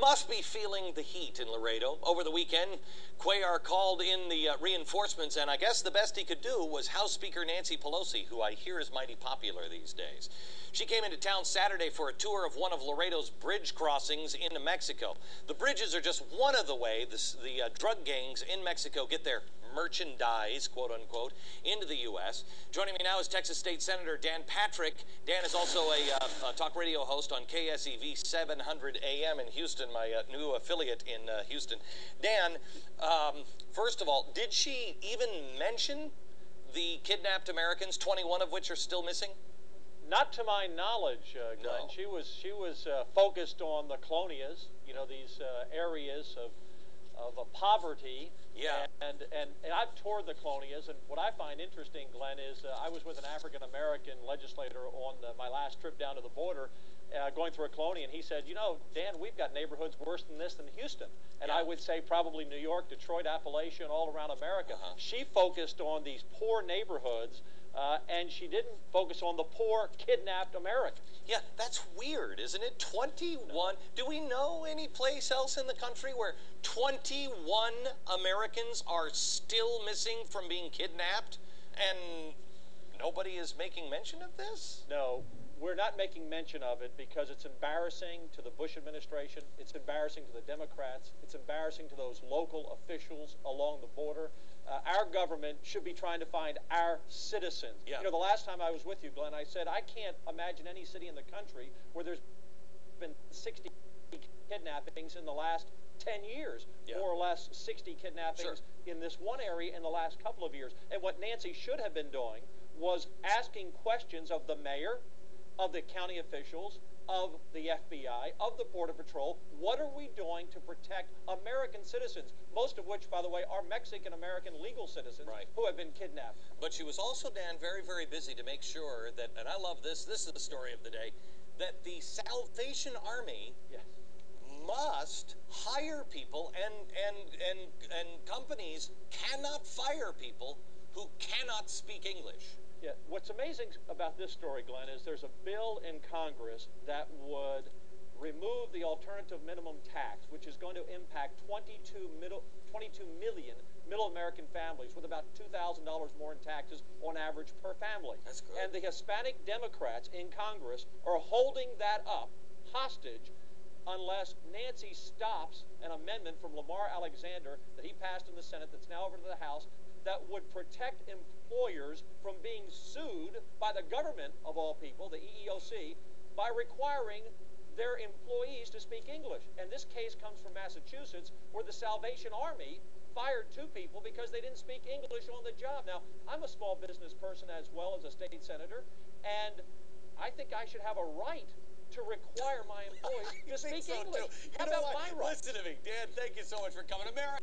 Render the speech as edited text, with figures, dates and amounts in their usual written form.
Must be feeling the heat in Laredo. Over the weekend, Cuellar called in the reinforcements, and I guess the best he could do was House Speaker Nancy Pelosi, who I hear is mighty popular these days. She came into town Saturday for a tour of one of Laredo's bridge crossings into Mexico. The bridges are just one of the way the drug gangs in Mexico get their merchandise, quote unquote, into the U.S. Joining me now is Texas State Senator Dan Patrick. Dan is also a talk radio host on KSEV 700 AM in Houston, my new affiliate in Houston. Dan, first of all, did she even mention the kidnapped Americans, 21 of which are still missing? Not to my knowledge, Glenn. No. She was focused on the colonias, you know, these areas of poverty. Yeah. And I've toured the colonias, and what I find interesting, Glenn, is I was with an African-American legislator on my last trip down to the border, going through a colonia, and he said, you know, Dan, we've got neighborhoods worse than this in Houston. And yeah. I would say probably New York, Detroit, Appalachia, and all around America. She focused on these poor neighborhoods, and she didn't focus on the poor, kidnapped Americans. Yeah, that's weird, isn't it? 21. No. Do we know any place else in the country where 21 Americans are still missing from being kidnapped, and nobody is making mention of this? No, we're not making mention of it because it's embarrassing to the Bush administration. It's embarrassing to the Democrats. It's embarrassing to those local officials along the border. Our government should be trying to find our citizens. Yeah. You know, the last time I was with you, Glenn, I said I can't imagine any city in the country where there's been 60 kidnappings in the last 10 years, yeah. more or less 60 kidnappings in this one area in the last couple of years. And what Nancy should have been doing was asking questions of the mayor, of the county officials, of the FBI, of the Border Patrol. What are we doing to protect American citizens, most of which, by the way, are Mexican-American legal citizens who have been kidnapped? But she was also, Dan, very, very busy to make sure that, and I love this is the story of the day, that the Salvation Army must hire people, and companies cannot fire people who cannot speak English. Yeah, what's amazing about this story, Glenn, is there's a bill in Congress that would remove the alternative minimum tax, which is going to impact 22 million middle American families with about $2,000 more in taxes on average per family. That's good. And the Hispanic Democrats in Congress are holding that up hostage unless Nancy stops an amendment from Lamar Alexander that he passed in the Senate that's now over to the House that would protect employers from being sued by the government, of all people, the EEOC, by requiring their employees to speak English. And this case comes from Massachusetts, where the Salvation Army fired 2 people because they didn't speak English on the job. Now, I'm a small business person as well as a state senator, and I think I should have a right to require my employees to speak English. How about my rights? Listen to me, Dan, thank you so much for coming. America.